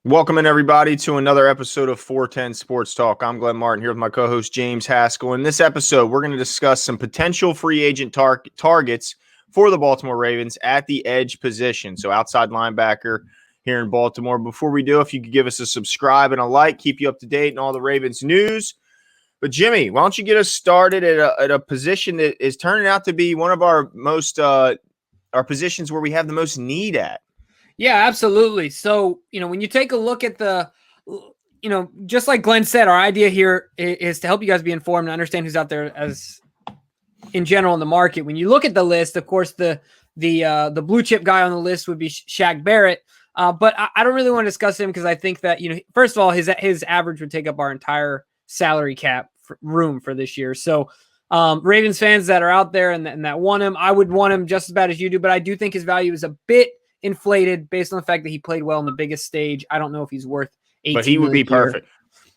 Welcome in, everybody, to another episode of 410 Sports Talk. I'm Glenn Martin here with my co-host James Haskell. In this episode, we're going to discuss some potential free agent targets for the Baltimore Ravens at the edge position, so outside linebacker here in Baltimore. Before we do, if you could give us a subscribe and a like, keep you up to date in all the Ravens news. But Jimmy, why don't you get us started at a position that is turning out to be one of our most our positions where we have the most need at? Yeah, absolutely. So, when you take a look at just like Glenn said, our idea here is to help you guys be informed and understand who's out there as in general in the market. When you look at the list, of course, the blue chip guy on the list would be Shaq Barrett. But I don't really want to discuss him because I think that, first of all, his average would take up our entire salary cap room for this year. So Ravens fans that are out there and that want him, I would want him just as bad as you do. But I do think his value is a bit inflated based on the fact that he played well on the biggest stage. I don't know if he's worth 18 but he would be perfect.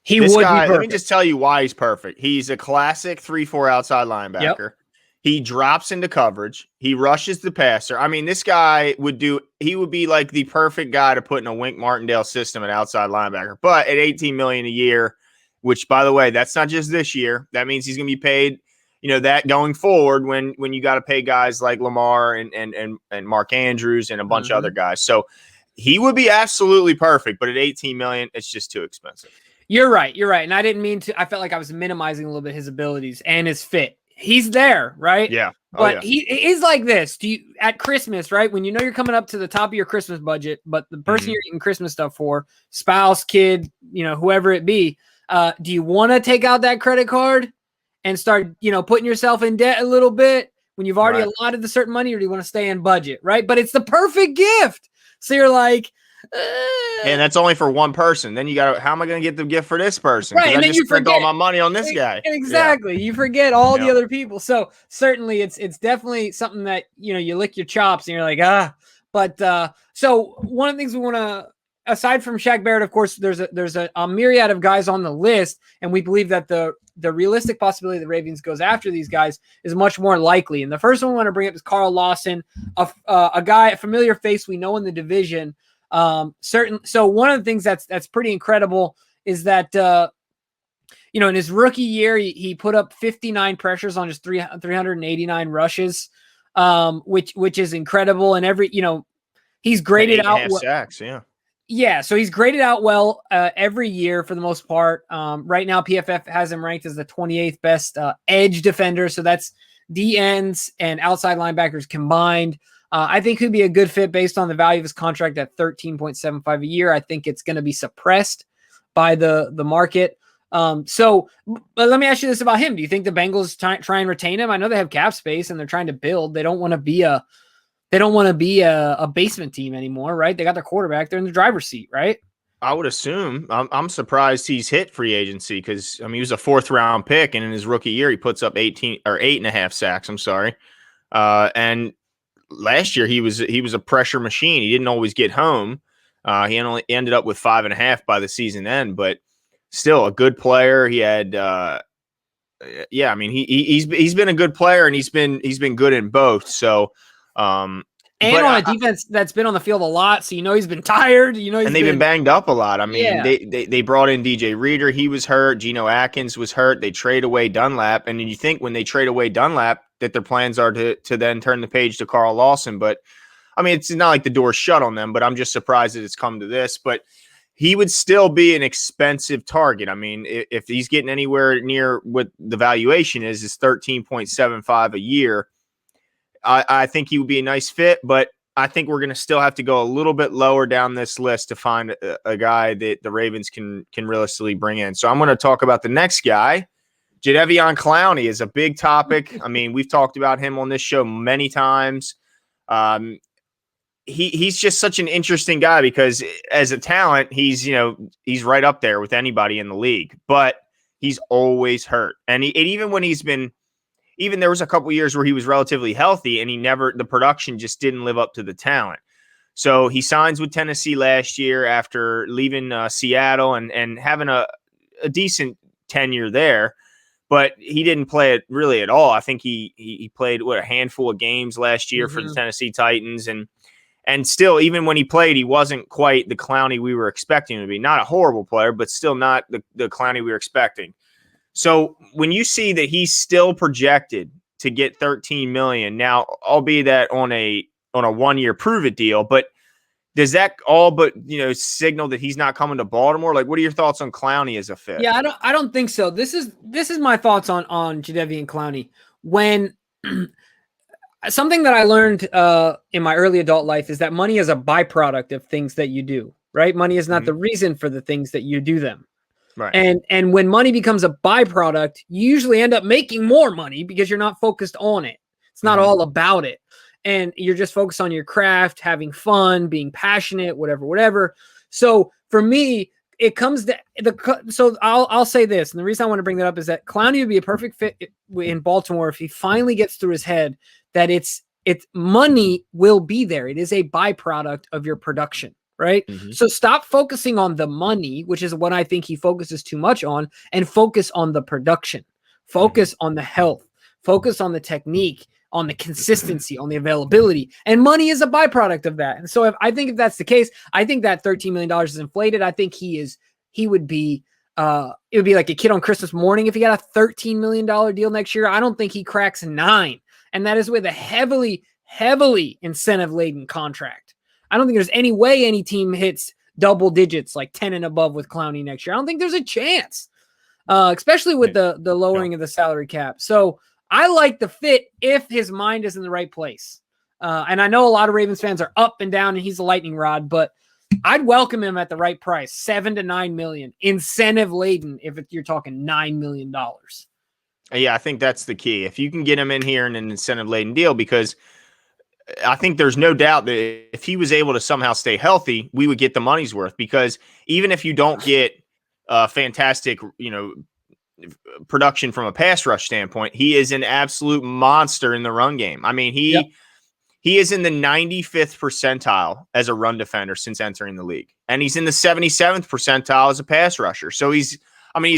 He would be perfect. Let me just tell you why he's perfect. He's a classic 3-4 outside linebacker. Yep. He drops into coverage. He rushes the passer. I mean, this guy would be like the perfect guy to put in a Wink Martindale system at outside linebacker. But at $18 million a year, which, by the way, that's not just this year. That means he's going to be paid that going forward when you got to pay guys like Lamar and Mark Andrews and a bunch of other guys. So he would be absolutely perfect, but at $18 million, it's just too expensive. You're right. And I didn't mean to. I felt like I was minimizing a little bit his abilities and his fit. He's there, right? Yeah. But he is like this. Do you at Christmas, right? When you're coming up to the top of your Christmas budget, but the person you're eating Christmas stuff for, spouse, kid, whoever it be, do you want to take out that credit card and start, putting yourself in debt a little bit when you've already allotted the certain money, or do you want to stay in budget, right? But it's the perfect gift. So you're like, and that's only for one person. Then you got to, how am I going to get the gift for this person? Right. And I then just spent all my money on this guy. Exactly. Yeah. You forget all the other people. So certainly it's definitely something that, you lick your chops and you're like, but so one of the things we want to, aside from Shaq Barrett, of course, there's a myriad of guys on the list, and we believe that the realistic possibility the Ravens goes after these guys is much more likely. And the first one I want to bring up is Carl Lawson, a guy, a familiar face we know in the division. So one of the things that's pretty incredible is that in his rookie year he put up 59 pressures on just 389 rushes, which is incredible. And he's graded out sacks, Yeah, so he's graded out well every year for the most part. Right now, PFF has him ranked as the 28th best edge defender. So that's D ends and outside linebackers combined. I think he'd be a good fit based on the value of his contract at $13.75 a year. I think it's going to be suppressed by the market. But let me ask you this about him. Do you think the Bengals try and retain him? I know they have cap space and they're trying to build. They don't want to be a basement team anymore, right? They got their quarterback. They're in the driver's seat, right? I would assume. I'm surprised he's hit free agency because, he was a 4th-round pick, and in his rookie year, he puts up 8.5 sacks. I'm sorry. And last year, he was a pressure machine. He didn't always get home. He only ended up with 5.5 by the season end, but still a good player. He had, he's been a good player, and he's been good in both. So. And on a defense that's been on the field a lot, so he's been tired. And they've been banged up a lot. They brought in DJ Reader, he was hurt. Geno Atkins was hurt. They trade away Dunlap, and you think when they trade away Dunlap that their plans are to then turn the page to Carl Lawson. But it's not like the door's shut on them. But I'm just surprised that it's come to this. But he would still be an expensive target. If he's getting anywhere near what the valuation is $13.75 a year. I think he would be a nice fit, but I think we're going to still have to go a little bit lower down this list to find a guy that the Ravens can realistically bring in. So I'm going to talk about the next guy. Jadeveon Clowney is a big topic. We've talked about him on this show many times. He's just such an interesting guy because as a talent, he's right up there with anybody in the league, but he's always hurt. And even when even there was a couple years where he was relatively healthy and the production just didn't live up to the talent. So he signs with Tennessee last year after leaving Seattle and having a decent tenure there, but he didn't play it really at all. I think he played a handful of games last year for the Tennessee Titans. And still, even when he played, he wasn't quite the Clowney we were expecting him to be. Not a horrible player, but still not the Clowney we were expecting. So when you see that he's still projected to get $13 million now, albeit that on a 1-year prove it deal, but does that all but signal that he's not coming to Baltimore? Like, what are your thoughts on Clowney as a fit? Yeah, I don't think so. This is my thoughts on Jadeveon Clowney. When something that I learned in my early adult life is that money is a byproduct of things that you do, right? Money is not the reason for the things that you do them. Right. And when money becomes a byproduct, you usually end up making more money because you're not focused on it. It's not all about it. And you're just focused on your craft, having fun, being passionate, whatever. So for me, it comes to so I'll say this. And the reason I want to bring that up is that Clowney would be a perfect fit in Baltimore if he finally gets through his head that it's money will be there. It is a byproduct of your production. Right. So stop focusing on the money, which is what I think he focuses too much on, and focus on the production, focus on the health, focus on the technique, on the consistency, on the availability, and money is a byproduct of that. And so I think if that's the case, I think that $13 million is inflated. I think he would be, it would be like a kid on Christmas morning if he got a $13 million deal next year. I don't think he cracks 9. And that is with a heavily incentive laden contract. I don't think there's any way any team hits double digits like 10 and above with Clowney next year. I don't think there's a chance, especially with the lowering of the salary cap. So I like the fit if his mind is in the right place. And I know a lot of Ravens fans are up and down and he's a lightning rod, but I'd welcome him at the right price, $7 to $9 million, incentive laden if you're talking $9 million. Yeah, I think that's the key. If you can get him in here in an incentive laden deal, because I think there's no doubt that if he was able to somehow stay healthy, we would get the money's worth, because even if you don't get fantastic, production from a pass rush standpoint, he is an absolute monster in the run game. I mean, he is in the 95th percentile as a run defender since entering the league. And he's in the 77th percentile as a pass rusher. So he's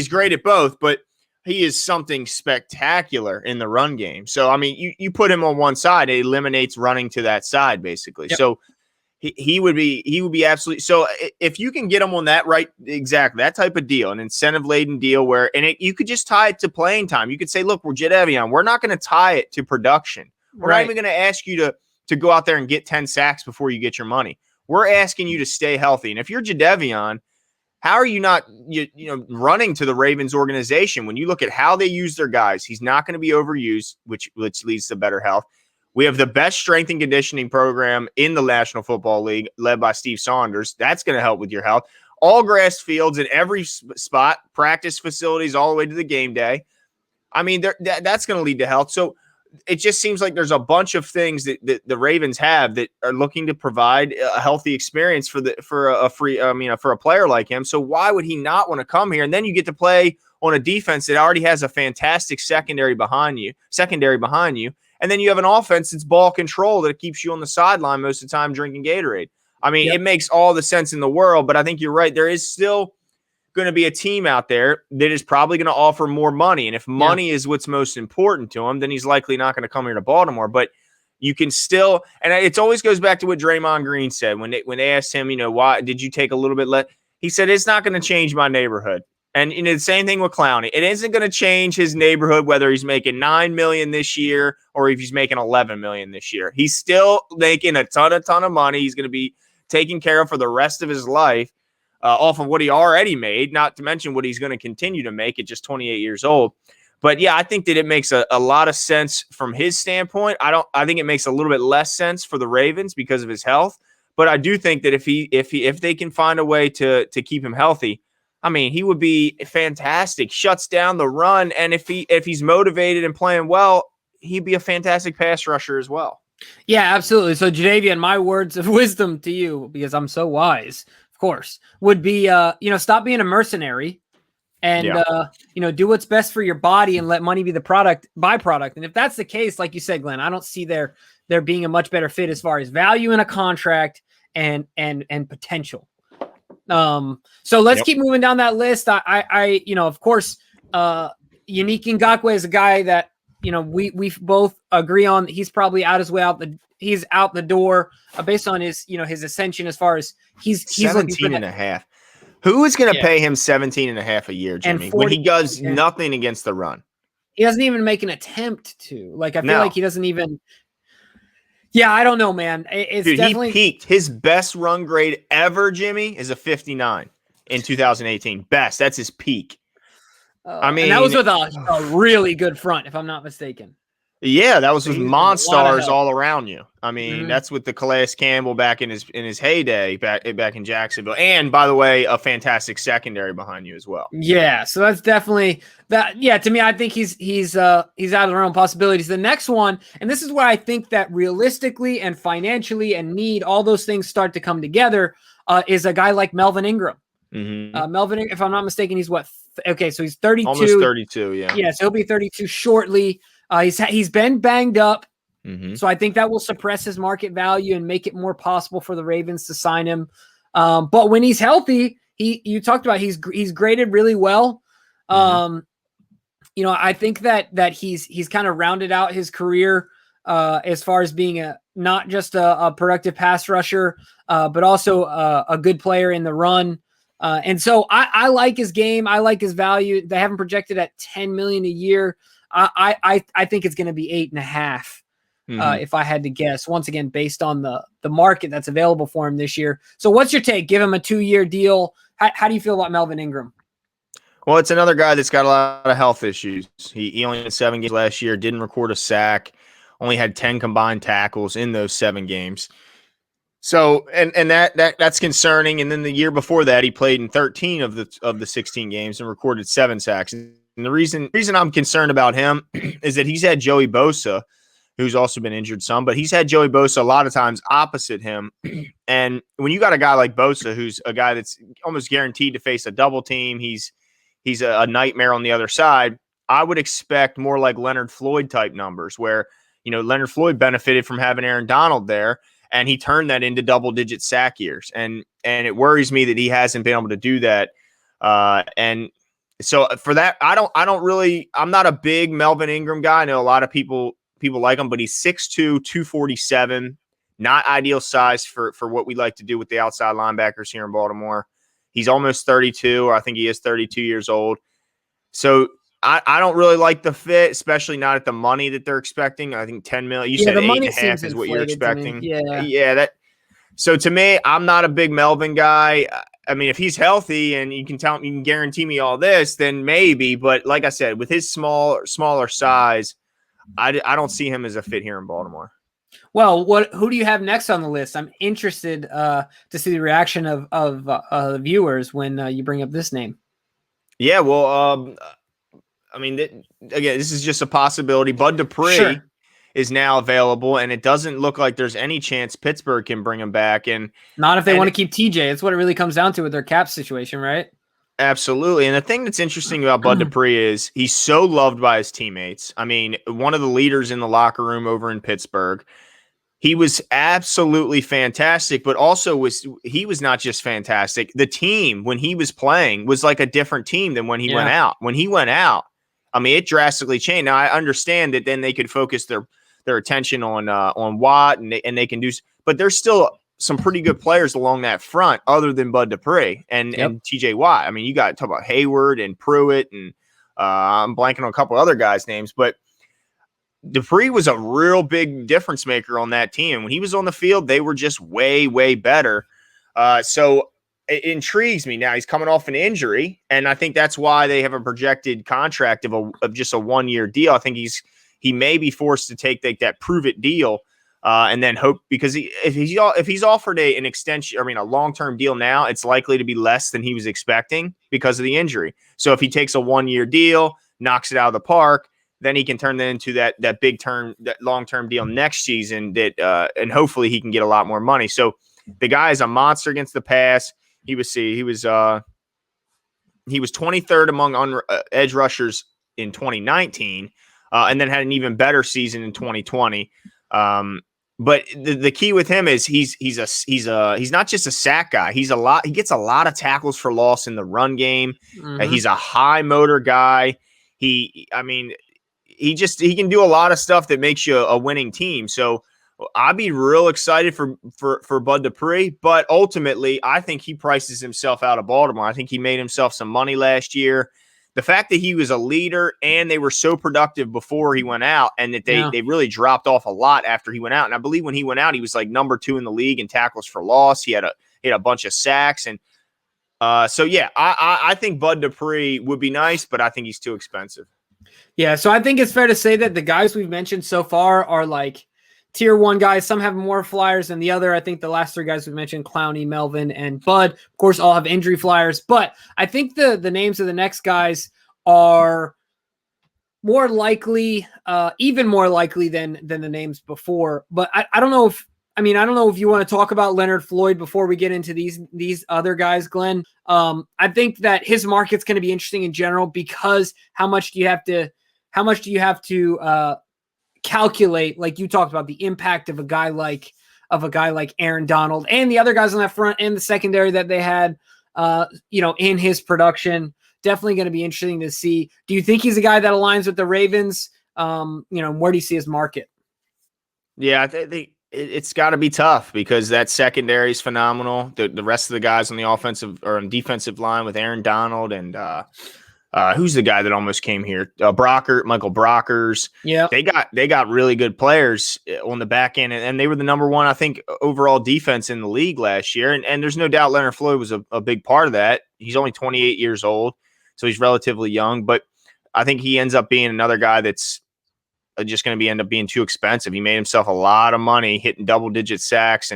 great at both, but he is something spectacular in the run game. So, I mean, you put him on one side, it eliminates running to that side, basically. Yep. So he would be absolutely. So if you can get him on that exactly that type of deal, an incentive laden deal you could just tie it to playing time. You could say, look, we're Jadeveon. We're not going to tie it to production. We're not even going to ask you to go out there and get 10 sacks before you get your money. We're asking you to stay healthy. And if you're Jadeveon, how are you not running to the Ravens organization? When you look at how they use their guys, he's not going to be overused, which leads to better health. We have the best strength and conditioning program in the National Football League, led by Steve Saunders. That's going to help with your health. All grass fields in every spot, practice facilities all the way to the game day. I mean, that's going to lead to health. So it just seems like there's a bunch of things that the Ravens have that are looking to provide a healthy experience for a player like him. So why would he not want to come here? And then you get to play on a defense that already has a fantastic secondary behind you. And then you have an offense that's ball control that keeps you on the sideline most of the time drinking Gatorade. I mean, It makes all the sense in the world, but I think you're right. There is still going to be a team out there that is probably going to offer more money. And if money is what's most important to him, then he's likely not going to come here to Baltimore. But you can still, and it always goes back to what Draymond Green said when they asked him, why did you take a little bit less? He said, it's not going to change my neighborhood. And the same thing with Clowney. It isn't going to change his neighborhood, whether he's making $9 million this year or if he's making $11 million this year. He's still making a ton of money. He's going to be taken care of for the rest of his life. Off of what he already made, not to mention what he's going to continue to make at just 28 years old. But yeah, I think that it makes a lot of sense from his standpoint. I think it makes a little bit less sense for the Ravens because of his health. But I do think that if they can find a way to keep him healthy, I mean, he would be fantastic. Shuts down the run, and if he's motivated and playing well, he'd be a fantastic pass rusher as well. Yeah, absolutely. So Jadeveon, my words of wisdom to you, because I'm so wise, of course, would be, stop being a mercenary and, do what's best for your body and let money be the byproduct. And if that's the case, like you said, Glenn, I don't see there being a much better fit as far as value in a contract and potential. So let's keep moving down that list. Of course, Judon and Ngakoue is a guy that, we both agree on he's probably out the door based on his his ascension as far as he's 17 and a half. Who is going to pay him 17 and a half a year, Jimmy, when he does nothing against the run? He doesn't even make an attempt to. Like, I feel like he doesn't even. Yeah, I don't know, man. It's definitely. He peaked. His best run grade ever, Jimmy, is a 59 in 2018. Best. That's his peak. I mean, and that was with a really good front, if I'm not mistaken. Yeah, that was with monsters all around you. I mean, that's with the Calais Campbell back in his heyday back in Jacksonville. And by the way, a fantastic secondary behind you as well. Yeah, so that's definitely that. Yeah, to me, I think he's out of the realm of possibilities. The next one, and this is where I think that realistically and financially and need all those things start to come together, is a guy like Melvin Ingram. Melvin, if I'm not mistaken, he's what? Okay, so he's 32. Almost 32, yeah. Yeah, so he'll be 32 shortly. He's been banged up, so I think that will suppress his market value and make it more possible for the Ravens to sign him. But when he's healthy, you talked about he's graded really well. I think that he's kind of rounded out his career as far as being not just a productive pass rusher, but also a good player in the run. And so I like his game. I like his value. They have him projected at $10 million a year. I think it's going to be 8.5 if I had to guess. Once again, based on the market that's available for him this year. So, what's your take? Give him a 2-year deal. How do you feel about Melvin Ingram? Well, it's another guy that's got a lot of health issues. He only had 7 games last year. Didn't record a sack. Only had 10 combined tackles in those 7 games. So, and that's concerning. And then the year before that, he played in 13 of the 16 games and recorded 7 sacks. And the reason I'm concerned about him is that he's had Joey Bosa, who's also been injured some, but he's had Joey Bosa a lot of times opposite him. And when you got a guy like Bosa, who's a guy that's almost guaranteed to face a double team, he's a nightmare on the other side. I would expect more like Leonard Floyd type numbers where, Leonard Floyd benefited from having Aaron Donald there, and he turned that into double-digit sack years. And it worries me that he hasn't been able to do that. And so for that, I'm not a big Melvin Ingram guy. I know a lot of people like him, but he's 6'2", 247, not ideal size for what we like to do with the outside linebackers here in Baltimore. He's almost 32, or I think he is 32 years old. So I don't really like the fit, especially not at the money that they're expecting. I think 10 million. You said 8.5 is what you're expecting. Yeah. So to me, I'm not a big Melvin guy. I mean, if he's healthy and you can guarantee me all this, then maybe. But like I said, with his smaller size, I don't see him as a fit here in Baltimore. Well, who do you have next on the list? I'm interested to see the reaction of viewers when you bring up this name. Yeah, well, I mean, again, this is just a possibility. Bud Dupree is now available, and it doesn't look like there's any chance Pittsburgh can bring him back. And not if they want to keep TJ. It's what it really comes down to with their cap situation, right? Absolutely. And the thing that's interesting about Bud Dupree is he's so loved by his teammates. I mean, one of the leaders in the locker room over in Pittsburgh. He was absolutely fantastic, but also he was not just fantastic. The team, when he was playing, was like a different team than when he went out. When he went out, I mean, it drastically changed. Now, I understand that then they could focus their attention on Watt and they can do – but there's still some pretty good players along that front other than Bud Dupree and TJ Watt. I mean, you got to talk about Hayward and Pruitt and I'm blanking on a couple other guys' names, but Dupree was a real big difference maker on that team. When he was on the field, they were just way, way better. So it intrigues me. Now he's coming off an injury, and I think that's why they have a projected contract of just a 1-year deal. I think he may be forced to take that prove it deal and then hope, because if he's offered an extension, I mean a long-term deal now, it's likely to be less than he was expecting because of the injury. So if he takes a 1-year deal, knocks it out of the park, then he can turn that into that big term, that long-term deal next season and hopefully he can get a lot more money. So the guy is a monster against the pass. He was 23rd among edge rushers in 2019 and then had an even better season in 2020. But the key with him is he's not just a sack guy. He gets a lot of tackles for loss in the run game. He's a high motor guy. he can do a lot of stuff that makes you a winning team. So I'd be real excited for Bud Dupree, but ultimately I think he prices himself out of Baltimore. I think he made himself some money last year. The fact that he was a leader and they were so productive before he went out, and that they really dropped off a lot after he went out. And I believe when he went out, he was like number 2 in the league in tackles for loss. He had a bunch of sacks. And so, yeah, I think Bud Dupree would be nice, but I think he's too expensive. Yeah, so I think it's fair to say that the guys we've mentioned so far are like tier 1 guys. Some have more flyers than the other. I think the last 3 guys we mentioned, Clowney, Melvin, and Bud, of course, all have injury flyers. But I think the names of the next guys are more likely, even more likely than the names before. But I don't know if I don't know if you want to talk about Leonard Floyd before we get into these other guys, Glenn. I think that his market's going to be interesting in general because how much do you have to calculate, like you talked about, the impact of a guy like Aaron Donald and the other guys on that front and the secondary that they had, in his production. Definitely going to be interesting to see. Do you think he's a guy that aligns with the Ravens? Where do you see his market? Yeah, I think it's got to be tough because that secondary is phenomenal. The rest of the guys on the offensive or on defensive line with Aaron Donald and who's the guy that almost came here? Michael Brockers. Yeah, they got really good players on the back end, and they were the number 1, I think, overall defense in the league last year. And there's no doubt Leonard Floyd was a big part of that. He's only 28 years old, so he's relatively young. But I think he ends up being another guy that's just going to end up being too expensive. He made himself a lot of money hitting double-digit sacks,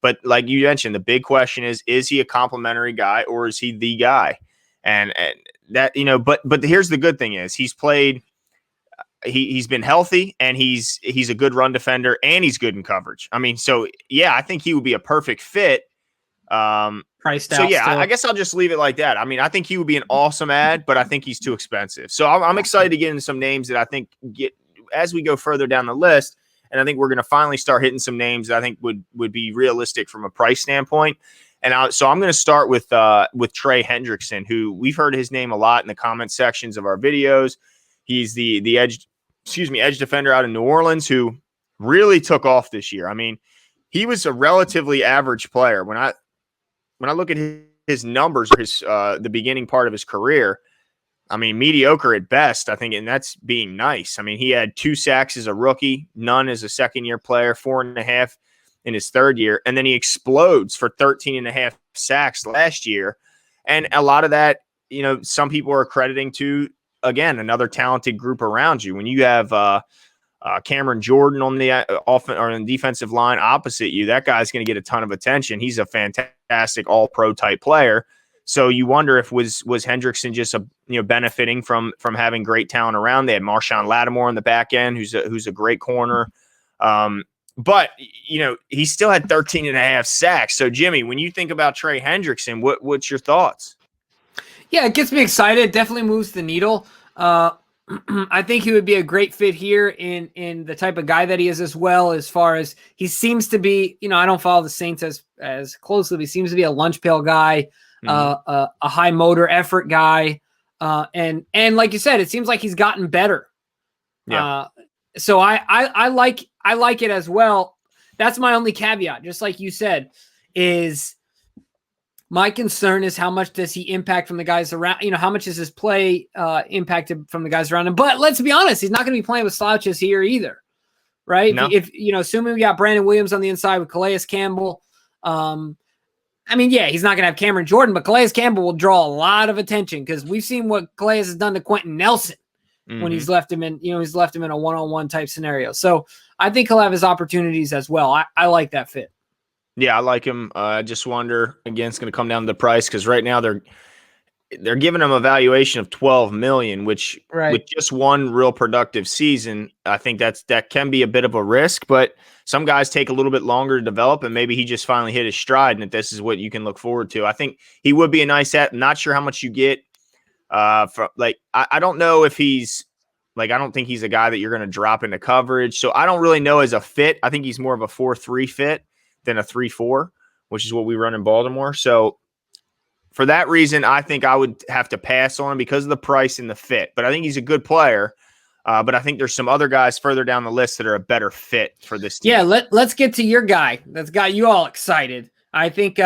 but like you mentioned, the big question is he a complimentary guy or is he the guy? And that, but here's the good thing is he's played, he's been healthy, and he's a good run defender, and he's good in coverage. So yeah, I think he would be a perfect fit. Priced out. So yeah, I guess I'll just leave it like that. I think he would be an awesome ad, but I think he's too expensive. So I'm excited to get into some names that I think get as we go further down the list. And I think we're going to finally start hitting some names that I think would be realistic from a price standpoint. And so I'm going to start with Trey Hendrickson, who we've heard his name a lot in the comment sections of our videos. He's the edge defender out of New Orleans who really took off this year. He was a relatively average player. When I look at his numbers, the beginning part of his career, mediocre at best, I think, and that's being nice. He had 2 sacks as a rookie, none as a second-year player, 4.5 in his third year, and then he explodes for 13.5 sacks last year. And a lot of that, some people are crediting to, again, another talented group around you. When you have Cameron Jordan on the on the defensive line opposite you, that guy's going to get a ton of attention. He's a fantastic all-pro type player. So you wonder if was Hendrickson just benefiting from having great talent around. They had Marshawn Lattimore on the back end, who's a great corner. But he still had 13.5 sacks. So Jimmy, when you think about Trey Hendrickson, what's your thoughts? Yeah, it gets me excited. It definitely moves the needle. I think he would be a great fit here in the type of guy that he is, as well, as far as he seems to be. I don't follow the Saints as closely, but he seems to be a lunch pail guy. A high motor effort guy. And like you said, it seems like he's gotten better. Yeah. So I like it as well. That's my only caveat. Just like you said, is my concern is how much does he impact from the guys around, how much is his play impacted from the guys around him? But let's be honest, he's not going to be playing with slouches here either. Right. No. If assuming we got Brandon Williams on the inside with Calais Campbell, he's not going to have Cameron Jordan, but Calais Campbell will draw a lot of attention because we've seen what Calais has done to Quentin Nelson when he's left him in a one-on-one type scenario. So I think he'll have his opportunities as well. I like that fit. Yeah, I like him. I just wonder, again, it's going to come down to the price because right now they're giving him a valuation of $12 million, which with just one real productive season, I think that can be a bit of a risk, but some guys take a little bit longer to develop, and maybe he just finally hit his stride, and that this is what you can look forward to. I think he would be a nice set. I'm not sure how much you get from, I don't know if he's I don't think he's a guy that you're going to drop into coverage. So I don't really know as a fit. I think he's more of a 4-3 fit than a 3-4, which is what we run in Baltimore. So for that reason, I think I would have to pass on him because of the price and the fit. But I think he's a good player. But I think there's some other guys further down the list that are a better fit for this team. Yeah, let's get to your guy that's got you all excited. I think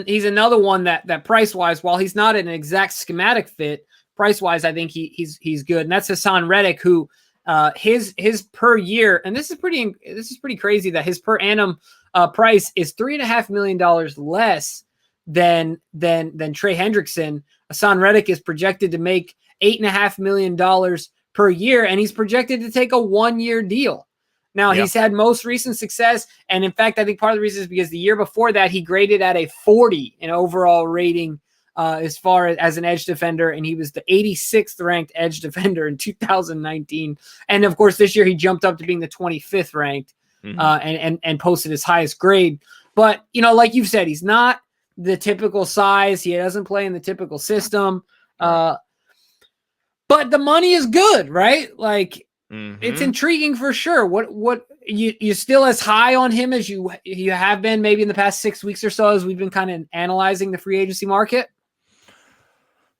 he's another one that price-wise, while he's not an exact schematic fit, price-wise, I think he's good. And that's Hassan Reddick, who his per year, and this is pretty crazy that his per annum price is $3.5 million less than Trey Hendrickson. Hassan Reddick is projected to make $8.5 million per year, and he's projected to take a 1-year deal. Now, he's had most recent success, and in fact, I think part of the reason is because the year before that, he graded at a 40 in overall rating as far as an edge defender, and he was the 86th ranked edge defender in 2019. And of course, this year he jumped up to being the 25th ranked and posted his highest grade. But, like you've said, he's not the typical size. He doesn't play in the typical system. But the money is good, right? Like, it's intriguing for sure. What you still as high on him as you have been maybe in the past 6 weeks or so as we've been kind of analyzing the free agency market?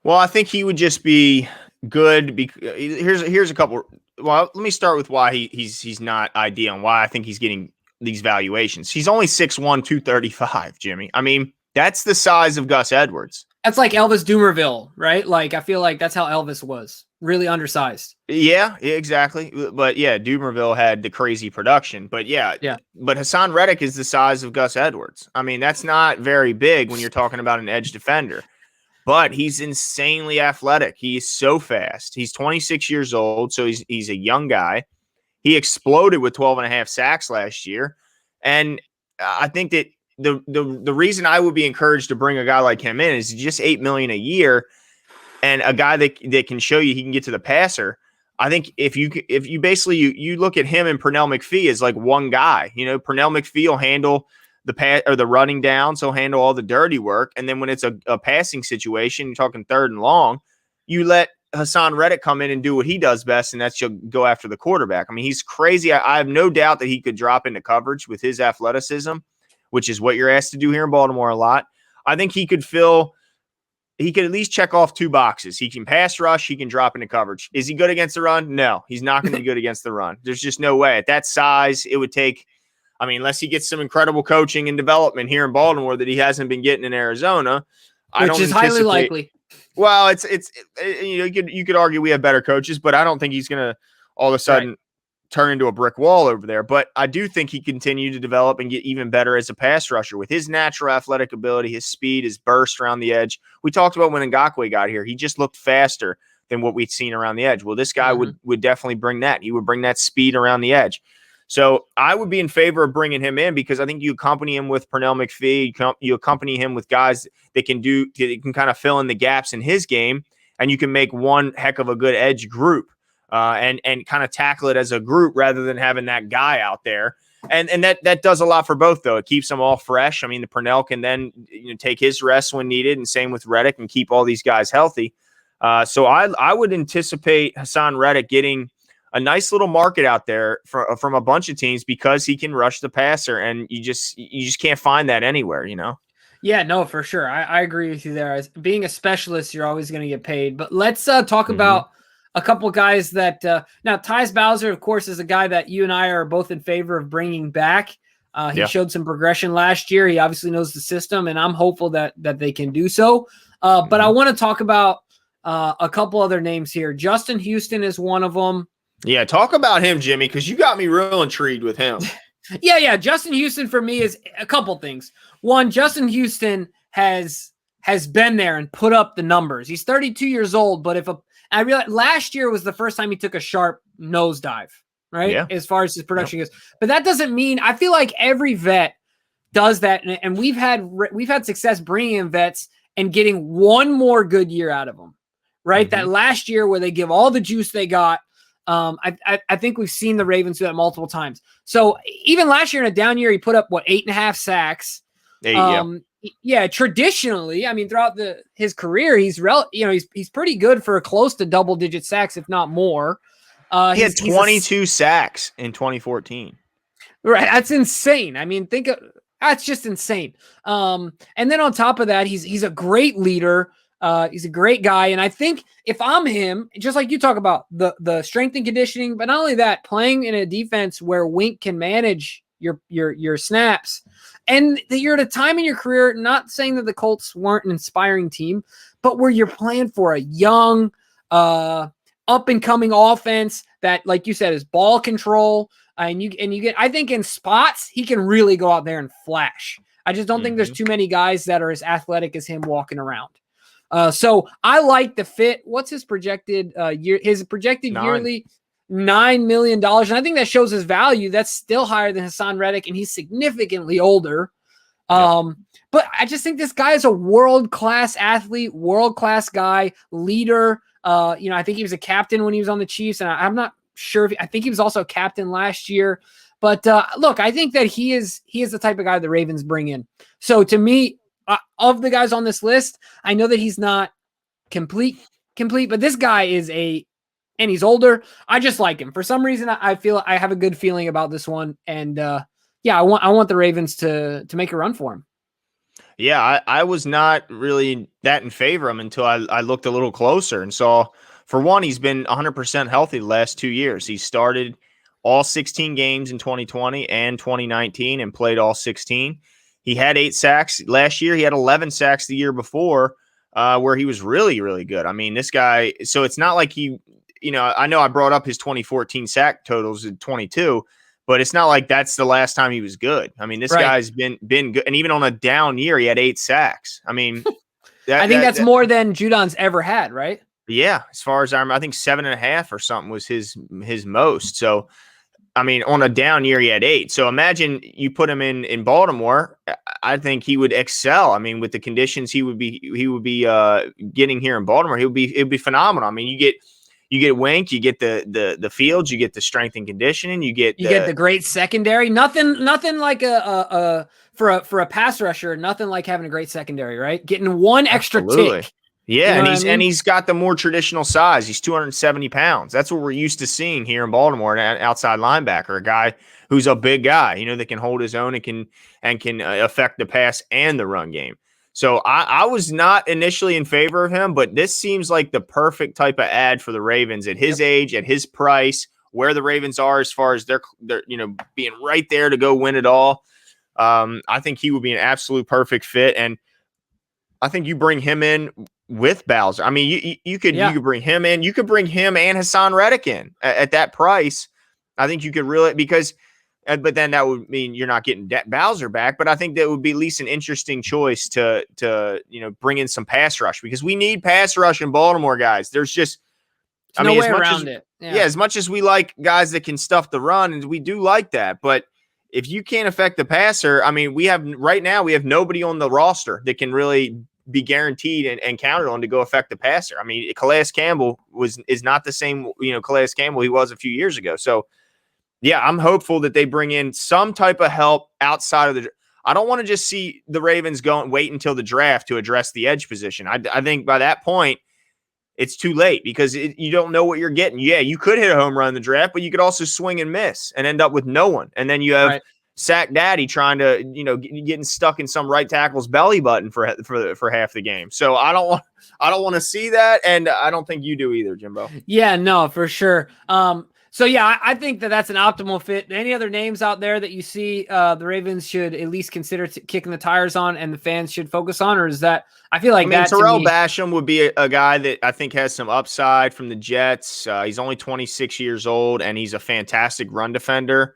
Well, I think he would just be good. Here's a couple. Well, let me start with why he's not ideal and why I think he's getting these valuations. He's only 6'1", 235, Jimmy. I mean, that's the size of Gus Edwards. That's like Elvis Dumervil, right? Like, I feel like that's how Elvis was. Really undersized. Yeah, exactly. But yeah, Dumervil had the crazy production. But yeah. But Hassan Reddick is the size of Gus Edwards. I mean, that's not very big when you're talking about an edge defender. But he's insanely athletic. He is so fast. He's 26 years old, so he's a young guy. He exploded with 12.5 sacks last year. And I think that the reason I would be encouraged to bring a guy like him in is just $8 million a year, and a guy that can show you he can get to the passer. I think if you basically you look at him and Pernell McPhee as like one guy. Pernell McPhee will handle the pass or the running down, so handle all the dirty work. And then when it's a passing situation, you're talking 3rd and long, you let Hassan Reddick come in and do what he does best, and that's go after the quarterback. I mean, he's crazy. I have no doubt that he could drop into coverage with his athleticism, which is what you're asked to do here in Baltimore a lot. I think he could at least check off 2 boxes. He can pass rush. He can drop into coverage. Is he good against the run? No, he's not going to be good against the run. There's just no way. At that size, it would take, unless he gets some incredible coaching and development here in Baltimore that he hasn't been getting in Arizona, which is highly likely. Well, you could argue we have better coaches, but I don't think he's going to all of a sudden turn into a brick wall over there. But I do think he continue to develop and get even better as a pass rusher with his natural athletic ability, his speed, his burst around the edge. We talked about when Ngakoue got here. He just looked faster than what we'd seen around the edge. Well, this guy would definitely bring that. He would bring that speed around the edge. So I would be in favor of bringing him in because I think you accompany him with Pernell McPhee. You accompany him with guys that can kind of fill in the gaps in his game, and you can make one heck of a good edge group and kind of tackle it as a group rather than having that guy out there. And that does a lot for both, though. It keeps them all fresh. I mean, the Pernell can then take his rest when needed, and same with Reddick, and keep all these guys healthy. So I would anticipate Hassan Reddick getting a nice little market out there from a bunch of teams because he can rush the passer, and you just can't find that anywhere, Yeah, no, for sure. I agree with you there. As being a specialist, you're always going to get paid. But let's talk about a couple guys that now Tyus Bowser, of course, is a guy that you and I are both in favor of bringing back. He showed some progression last year. He obviously knows the system, and I'm hopeful that they can do so. But I want to talk about a couple other names here. Justin Houston is one of them. Yeah, talk about him, Jimmy, because you got me real intrigued with him. Yeah. Justin Houston for me is a couple things. One, Justin Houston has been there and put up the numbers. He's 32 years old, but I realized last year was the first time he took a sharp nosedive, right? Yeah. As far as his production goes. But that doesn't mean, I feel like every vet does that, and we've had success bringing in vets and getting one more good year out of them, right? That last year where they give all the juice they got. I think we've seen the Ravens do that multiple times. So even last year in a down year, he put up 8.5 sacks. Yeah, traditionally, throughout his career, he's pretty good for close to double-digit sacks, if not more. He had 22 sacks in 2014. Right, that's insane. That's just insane. And then on top of that, he's a great leader. He's a great guy. And I think if I'm him, just like you talk about the strength and conditioning, but not only that, playing in a defense where Wink can manage your snaps, and that you're at a time in your career, not saying that the Colts weren't an inspiring team, but where you're playing for a young, up and coming offense that, like you said, is ball control. And you get, I think in spots, he can really go out there and flash. I just don't think there's too many guys that are as athletic as him walking around. So I like the fit. What's his projected year? His projected yearly $9 million. And I think that shows his value. That's still higher than Hassan Reddick, and he's significantly older. But I just think this guy is a world-class athlete, world-class guy, leader. I think he was a captain when he was on the Chiefs, and I'm not sure I think he was also a captain last year. But look, I think that he is the type of guy the Ravens bring in. So to me, of the guys on this list, I know that he's not complete, but this guy is and he's older. I just like him. For some reason, I feel I have a good feeling about this one. And I want the Ravens to make a run for him. Yeah, I was not really that in favor of him until I looked a little closer and saw, for one, he's been 100% healthy the last 2 years. He started all 16 games in 2020 and 2019 and played all 16. He had 8 sacks last year. He had 11 sacks the year before, where he was really, really good. I mean, this guy, so it's not like he, I know I brought up his 2014 sack totals in 22, but it's not like that's the last time he was good. I mean, this guy's been good. And even on a down year, he had 8 sacks. I mean, I think that's more than Judon's ever had, right? Yeah. As far as I think 7.5 or something was his most. So, I mean, on a down year, he had 8. So imagine you put him in Baltimore. I think he would excel. I mean, with the conditions he would be getting here in Baltimore, it'd be phenomenal. I mean, you get Wink, you get the fields, you get the strength and conditioning, you get the great secondary. Nothing like for a pass rusher. Nothing like having a great secondary, right? Getting one extra tick. Yeah, and he's got the more traditional size. He's 270 pounds. That's what we're used to seeing here in Baltimore, an outside linebacker, a guy who's a big guy, that can hold his own and can affect the pass and the run game. So I was not initially in favor of him, but this seems like the perfect type of ad for the Ravens at his age, at his price, where the Ravens are as far as they're being right there to go win it all. I think he would be an absolute perfect fit, and I think you bring him in with Bowser. I mean, you could bring him in. You could bring him and Hassan Reddick in at that price. I think you could really, but then that would mean you're not getting Bowser back. But I think that would be at least an interesting choice to bring in some pass rush, because we need pass rush in Baltimore, guys. There's just no way around it. Yeah, as much as we like guys that can stuff the run, and we do like that, but if you can't affect the passer, I mean, we have nobody on the roster that can really be guaranteed and counted on to go affect the passer. I mean, Calais Campbell is not the same, Calais Campbell he was a few years ago. So, yeah, I'm hopeful that they bring in some type of help outside of I don't want to just see the Ravens wait until the draft to address the edge position. I think by that point, it's too late, because you don't know what you're getting. Yeah, you could hit a home run in the draft, but you could also swing and miss and end up with no one. And then you have Sack Daddy trying to, getting stuck in some right tackle's belly button for half the game. So I don't want to see that, and I don't think you do either, Jimbo. Yeah, no, for sure. So yeah, I think that's an optimal fit. Any other names out there that you see the Ravens should at least consider kicking the tires on, and the fans should focus on, or is that? I feel like Terrell Basham would be a guy that I think has some upside from the Jets. He's only 26 years old, and he's a fantastic run defender.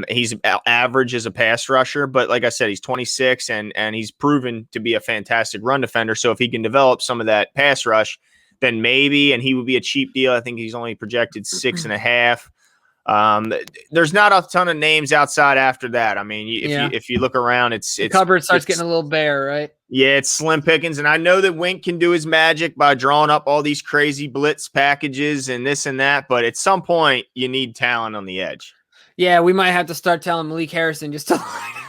He's average as a pass rusher, but like I said, he's 26 and he's proven to be a fantastic run defender. So if he can develop some of that pass rush, then maybe, and he would be a cheap deal. I think he's only projected 6.5. There's not a ton of names outside after that. I mean, if you look around, the cupboard starts getting a little bare, right? Yeah, it's slim pickings. And I know that Wink can do his magic by drawing up all these crazy blitz packages and this and that, but at some point you need talent on the edge. Yeah, we might have to start telling Malik Harrison just to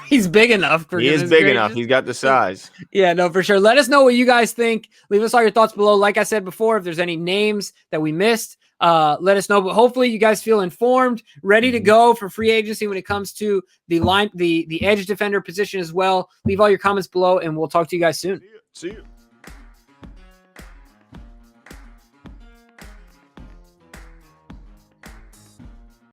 he's big enough. He is big enough. He's got the size. Yeah, no, for sure. Let us know what you guys think. Leave us all your thoughts below. Like I said before, if there's any names that we missed, let us know. But hopefully you guys feel informed, ready to go for free agency when it comes to the edge defender position as well. Leave all your comments below, and we'll talk to you guys soon. See you.